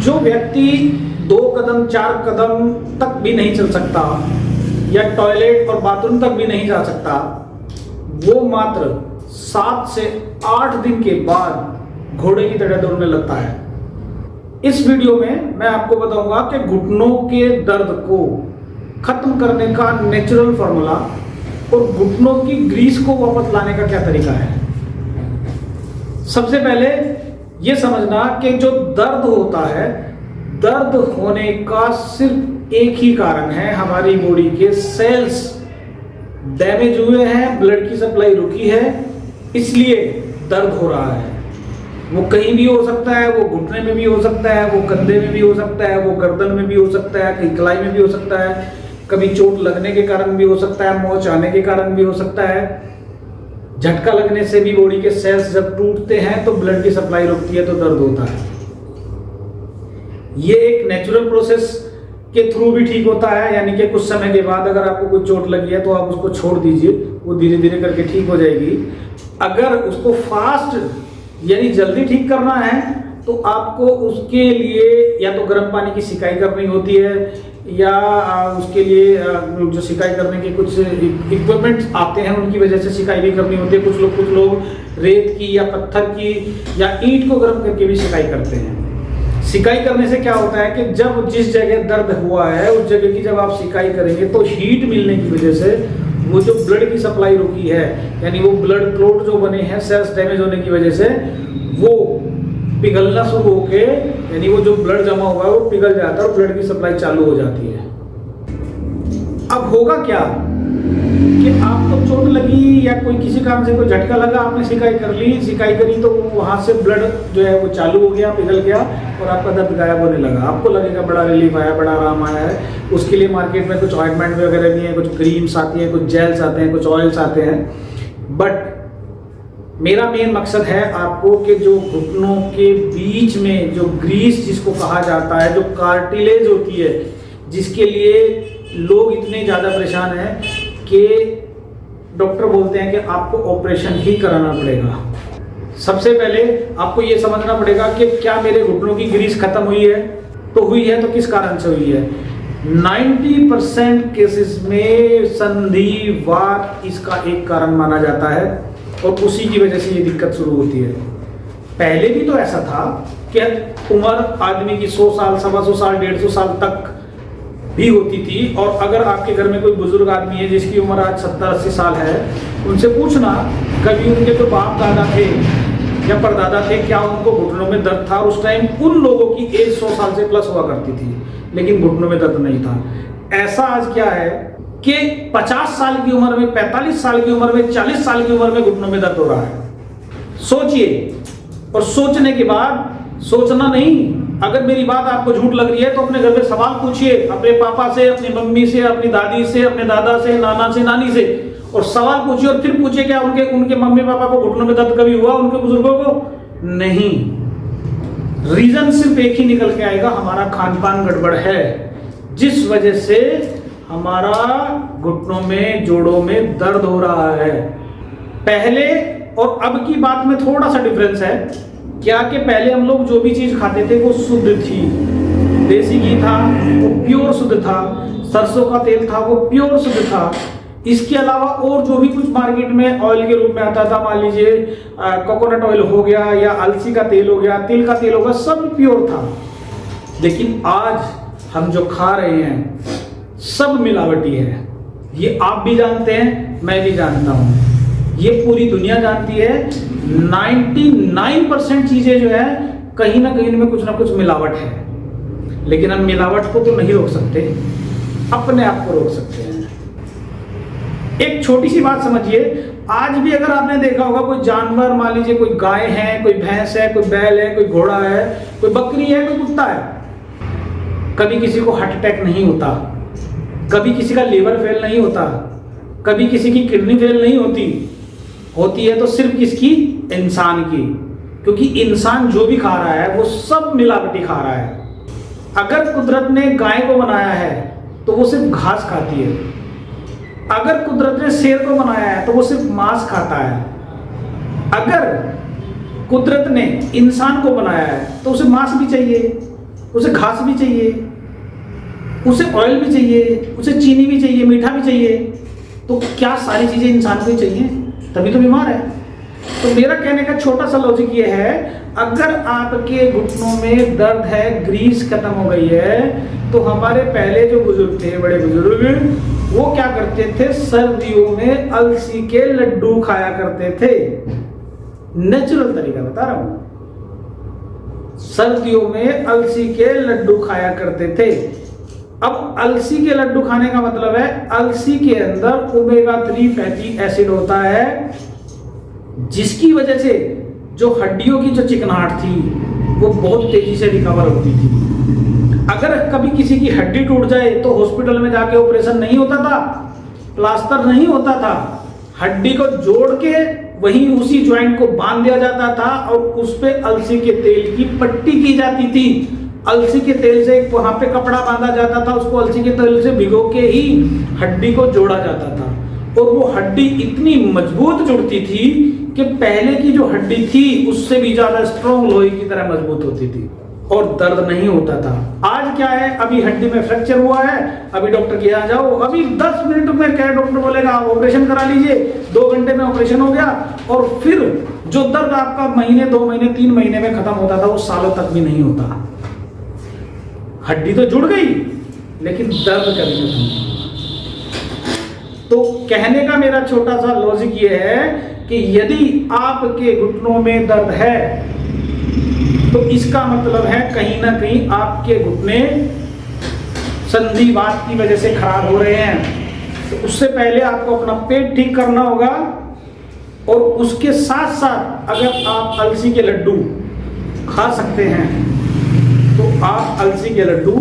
जो व्यक्ति 2 कदम 4 कदम तक भी नहीं चल सकता या टॉयलेट और बाथरूम तक भी नहीं जा सकता, वो मात्र 7 से 8 दिन के बाद घोड़े की तरह दौड़ने लगता है। इस वीडियो में मैं आपको बताऊंगा कि घुटनों के दर्द को खत्म करने का नेचुरल फॉर्मूला और घुटनों की ग्रीस को वापस लाने का क्या तरीका है। सबसे पहले यह समझना कि जो दर्द होता है, दर्द होने का सिर्फ एक ही कारण है, हमारी बॉडी के सेल्स डैमेज हुए हैं, ब्लड की सप्लाई रुकी है, इसलिए दर्द हो रहा है। वो कहीं भी हो सकता है, वो घुटने में भी हो सकता है, वो कंधे में भी हो सकता है, वो गर्दन में भी हो सकता है, कहीं कलाई में भी हो सकता है, कभी चोट लगने के कारण भी हो सकता है, मोच आने के कारण भी हो सकता है, झटका लगने से भी बॉडी के सेल्स जब टूटते हैं तो ब्लड की सप्लाई रुकती है तो दर्द होता है। ये एक नेचुरल प्रोसेस के थ्रू भी ठीक होता है, यानी कि कुछ समय के बाद अगर आपको कोई चोट लगी है तो आप उसको छोड़ दीजिए, वो धीरे धीरे करके ठीक हो जाएगी। अगर उसको फास्ट यानी जल्दी ठीक करना है तो आपको उसके लिए या तो गर्म पानी की सिकाई करनी होती है या उसके लिए जो सिकाई करने के कुछ इक्विपमेंट्स आते हैं उनकी वजह से सिकाई भी करनी होती है। कुछ लोग रेत की या पत्थर की या ईंट को गर्म करके भी सिकाई करते हैं। सिकाई करने से क्या होता है कि जब जिस जगह दर्द हुआ है उस जगह की जब आप सिकाई करेंगे तो हीट मिलने की वजह से वो जो ब्लड की सप्लाई रुकी है, यानी वो ब्लड क्लॉट जो बने हैं सेल्स डैमेज होने की वजह से, वो पिघलना शुरू होके, यानी वो जो ब्लड जमा हुआ है वो पिघल जाता है और ब्लड की सप्लाई चालू हो जाती है। अब होगा क्या कि आपको चोट लगी या कोई किसी कारण से कोई झटका लगा, आपने सिकाई कर ली, सिकाई करी तो वहां से ब्लड जो है वो चालू हो गया, पिघल गया और आपका दर्द गायब होने लगा। आपको लगेगा बड़ा रिलीफ आया, बड़ा आराम आया है। उसके लिए मार्केट में कुछ ऑइंटमेंट वगैरह भी है, कुछ क्रीम्स आती है, कुछ जेल्स आते हैं, कुछ ऑयल्स आते हैं। बट मेरा मेन मकसद है आपको कि जो घुटनों के बीच में जो ग्रीस जिसको कहा जाता है, जो कार्टिलेज होती है, जिसके लिए लोग इतने ज़्यादा परेशान हैं कि डॉक्टर बोलते हैं कि आपको ऑपरेशन ही कराना पड़ेगा। सबसे पहले आपको ये समझना पड़ेगा कि क्या मेरे घुटनों की ग्रीस खत्म हुई है, तो हुई है तो किस कारण से हुई है। 90% केसेस में संधिवात इसका एक कारण माना जाता है और उसी की वजह से ये दिक्कत शुरू होती है। पहले भी तो ऐसा था कि उम्र आदमी की 100 साल, 125 साल, 150 साल तक भी होती थी। और अगर आपके घर में कोई बुजुर्ग आदमी है जिसकी उम्र आज 70-80 साल है, उनसे पूछना कभी उनके जो बाप दादा थे या परदादा थे, क्या उनको घुटनों में दर्द था। और उस टाइम उन लोगों की एज 100 साल से प्लस हुआ करती थी, लेकिन घुटनों में दर्द नहीं था। ऐसा आज क्या है कि 50 साल की उम्र में, 45 साल की उम्र में, 40 साल की उम्र में घुटनों में दर्द हो रहा है। सोचिए, और सोचने के बाद सोचना नहीं। अगर मेरी बात आपको झूठ लग रही है तो अपने घर में सवाल पूछिए, अपने पापा से, अपनी मम्मी से, अपनी दादी से, अपने दादा से, नाना से, नानी से, और सवाल पूछिए और फिर पूछिए क्या उनके मम्मी पापा को घुटनों में दर्द कभी हुआ, उनके बुजुर्गों को? नहीं। रीजन सिर्फ एक ही निकल के आएगा, हमारा खान पान गड़बड़ है, जिस वजह से हमारा घुटनों में, जोड़ों में दर्द हो रहा है। पहले और अब की बात में थोड़ा सा डिफरेंस है। क्या कि पहले हम लोग जो भी चीज खाते थे वो शुद्ध थी। देसी घी था वो प्योर शुद्ध था, सरसों का तेल था वो प्योर शुद्ध था। इसके अलावा और जो भी कुछ मार्केट में ऑयल के रूप में आता था, मान लीजिए कोकोनट ऑयल हो गया या अलसी का तेल हो गया, तिल का तेल होगा, सब प्योर था। लेकिन आज हम जो खा रहे हैं सब मिलावटी है। ये आप भी जानते हैं, मैं भी जानता हूं, ये पूरी दुनिया जानती है। 99% चीजें जो है कहीं ना कहीं में कुछ ना कुछ मिलावट है। लेकिन हम मिलावट को तो नहीं रोक सकते, अपने आप को रोक सकते हैं। एक छोटी सी बात समझिए, आज भी अगर आपने देखा होगा कोई जानवर, मान लीजिए कोई गाय है, कोई भैंस है, कोई बैल है, कोई घोड़ा है, कोई बकरी है, कोई कुत्ता है, कभी किसी को हार्ट अटैक नहीं होता, कभी किसी का लीवर फेल नहीं होता, कभी किसी की किडनी फेल नहीं होती है तो सिर्फ किसकी? इंसान की। क्योंकि इंसान जो भी खा रहा है वो सब मिलावटी खा रहा है। अगर कुदरत ने गाय को बनाया है तो वो सिर्फ घास खाती है। अगर कुदरत ने शेर को बनाया है तो वो सिर्फ मांस खाता है। अगर कुदरत ने इंसान को बनाया है तो उसे मांस भी चाहिए। उसे घास भी चाहिए, उसे ऑयल भी चाहिए, उसे चीनी भी चाहिए, मीठा भी चाहिए। तो क्या सारी चीजें इंसान को ही चाहिए? तभी तो बीमार है। तो मेरा कहने का छोटा सा लॉजिक ये है, अगर आपके घुटनों में दर्द है, ग्रीस खत्म हो गई है, तो हमारे पहले जो बुजुर्ग थे, बड़े बुजुर्ग, वो क्या करते थे? सर्दियों में अलसी के लड्डू खाया करते थे। नेचुरल तरीका बता रहा हूं। सर्दियों में अलसी के लड्डू खाया करते थे। अब अलसी के लड्डू खाने का मतलब है, अलसी के अंदर ओमेगा 3 फैटी एसिड होता है, जिसकी वजह से जो हड्डियों की जो चिकनाहट थी वो बहुत तेजी से रिकवर होती थी। अगर कभी किसी की हड्डी टूट जाए तो हॉस्पिटल में जाके ऑपरेशन नहीं होता था, प्लास्टर नहीं होता था, हड्डी को जोड़ के वहीं उसी ज्वाइंट को बांध दिया जाता था और उस पे अलसी के तेल की पट्टी की जाती थी। अलसी के तेल से वहां पे कपड़ा बांधा जाता था, उसको अलसी के तेल से भिगो के ही हड्डी को जोड़ा जाता था और वो हड्डी इतनी मजबूत जुड़ती थी कि पहले की जो हड्डी थी उससे भी ज्यादा स्ट्रॉन्ग लोहे की तरह मजबूत होती थी और दर्द नहीं होता था। आज क्या है, अभी हड्डी में फ्रैक्चर हुआ है, अभी डॉक्टर के यहाँ जाओ, अभी 10 मिनट में क्या डॉक्टर बोलेगा आप ऑपरेशन करा लीजिए, 2 घंटे में ऑपरेशन हो गया और फिर जो दर्द आपका महीने, 2 महीने, 3 महीने में खत्म होता था वो सालों तक भी नहीं होता। हड्डी तो जुड़ गई लेकिन दर्द कभी नहीं। तो कहने का मेरा छोटा सा लॉजिक ये है कि यदि आपके घुटनों में दर्द है तो इसका मतलब है कहीं ना कहीं आपके घुटने संधिवात की वजह से खराब हो रहे हैं। तो उससे पहले आपको अपना पेट ठीक करना होगा और उसके साथ साथ अगर आप अलसी के लड्डू खा सकते हैं तो आप अलसी के लड्डू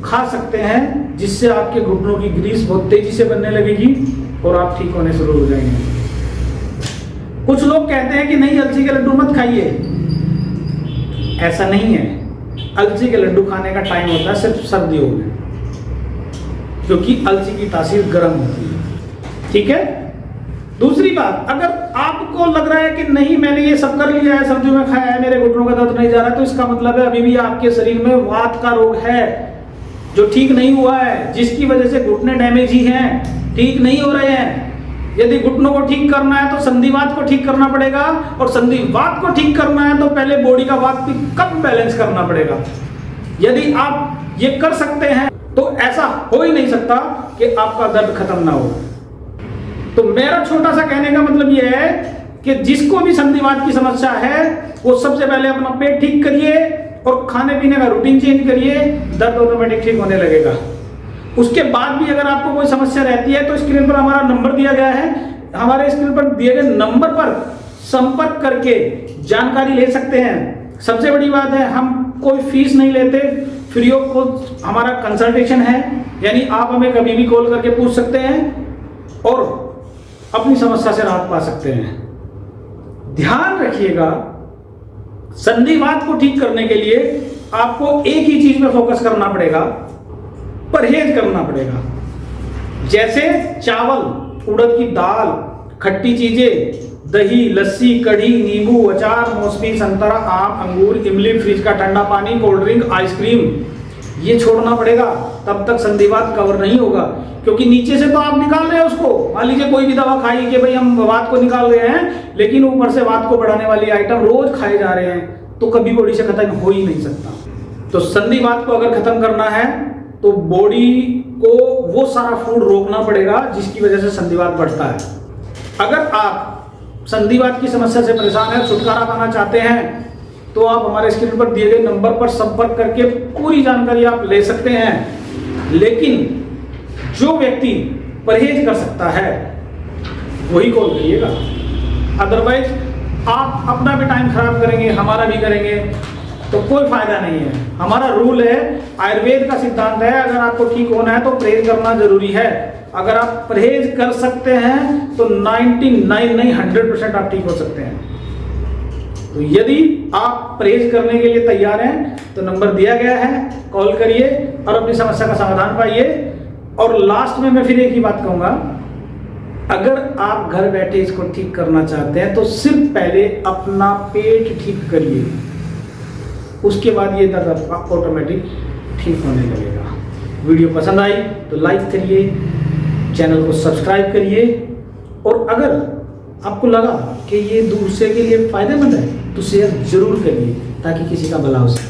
खा सकते हैं, जिससे आपके घुटनों की ग्रीस बहुत तेजी से बनने लगेगी और आप ठीक होने शुरू हो जाएंगे। कुछ लोग कहते हैं कि नहीं अलसी के लड्डू मत खाइए, ऐसा नहीं है। अलसी के लड्डू खाने का टाइम होता है सिर्फ सर्दियों में, क्योंकि अलसी की तासीर गर्म होती है। ठीक है। दूसरी बात, अगर आपको लग रहा है कि नहीं मैंने ये सब कर लिया है, सर्दियों में खाया है, मेरे घुटनों का दर्द नहीं जा रहा, तो इसका मतलब है अभी भी आपके शरीर में वात का रोग है जो ठीक नहीं हुआ है, जिसकी वजह से घुटने डैमेज ही हैं, ठीक नहीं हो रहे हैं। यदि घुटनों को ठीक करना है तो संधिवात को ठीक करना पड़ेगा और संधिवात को ठीक करना है तो पहले बॉडी का वात भी कम बैलेंस करना पड़ेगा। यदि आप ये कर सकते हैं तो ऐसा हो ही नहीं सकता कि आपका दर्द खत्म ना हो। तो मेरा छोटा सा कहने का मतलब यह है कि जिसको भी संधिवात की समस्या है वो सबसे पहले अपना पेट ठीक करिए और खाने पीने का रूटीन चेंज करिए, दर्द ऑटोमेटिक ठीक होने लगेगा। उसके बाद भी अगर आपको कोई समस्या रहती है तो स्क्रीन पर हमारा नंबर दिया गया है, हमारे स्क्रीन पर दिए गए नंबर पर संपर्क करके जानकारी ले सकते हैं। सबसे बड़ी बात है, हम कोई फीस नहीं लेते, फ्री ऑफ कॉस्ट हमारा कंसल्टेशन है, यानी आप हमें कभी भी कॉल करके पूछ सकते हैं और अपनी समस्या से राहत पा सकते हैं। ध्यान रखिएगा, संधिवात को ठीक करने के लिए आपको एक ही चीज में फोकस करना पड़ेगा, परहेज करना पड़ेगा। जैसे चावल, उड़द की दाल, खट्टी चीजें, दही, लस्सी, कढ़ी, नींबू, अचार, मौसमी, संतरा, आम, अंगूर, इमली, फ्रिज का ठंडा पानी, कोल्ड ड्रिंक, आइसक्रीम, ये छोड़ना पड़ेगा, तब तक संधिवात कवर नहीं होगा। क्योंकि नीचे से तो आप निकाल रहे हैं उसको, मान लीजिए कोई भी दवा खाई कि भाई हम वात को निकाल रहे हैं, लेकिन ऊपर से वात को बढ़ाने वाली आइटम रोज खाए जा रहे हैं, तो कभी बॉडी से खत्म हो ही नहीं सकता। तो संधिवात को अगर खत्म करना है तो बॉडी को वो सारा फूड रोकना पड़ेगा जिसकी वजह से संधिवात बढ़ता है। अगर आप संधिवात की समस्या से परेशान हैं, छुटकारा पाना चाहते हैं, तो आप हमारे स्क्रीन पर दिए गए नंबर पर संपर्क करके पूरी जानकारी आप ले सकते हैं। लेकिन जो व्यक्ति परहेज कर सकता है वही कॉल करिएगा, अदरवाइज आप अपना भी टाइम खराब करेंगे, हमारा भी करेंगे, तो कोई फायदा नहीं है। हमारा रूल है, आयुर्वेद का सिद्धांत है, अगर आपको ठीक होना है तो परहेज करना जरूरी है। अगर आप परहेज कर सकते हैं तो 99 नहीं 100% आप ठीक हो सकते हैं। तो यदि आप परहेज करने के लिए तैयार हैं तो नंबर दिया गया है, कॉल करिए और अपनी समस्या का समाधान पाइए। और लास्ट में मैं फिर एक ही बात कहूंगा, अगर आप घर बैठे इसको ठीक करना चाहते हैं तो सिर्फ पहले अपना पेट ठीक करिए। उसके बाद ये दर्द ऑटोमेटिक ठीक होने लगेगा। वीडियो पसंद आई तो लाइक करिए, चैनल को सब्सक्राइब करिए, और अगर आपको लगा कि ये दूसरे के लिए फ़ायदेमंद है तो शेयर ज़रूर करिए ताकि किसी का भला हो सके।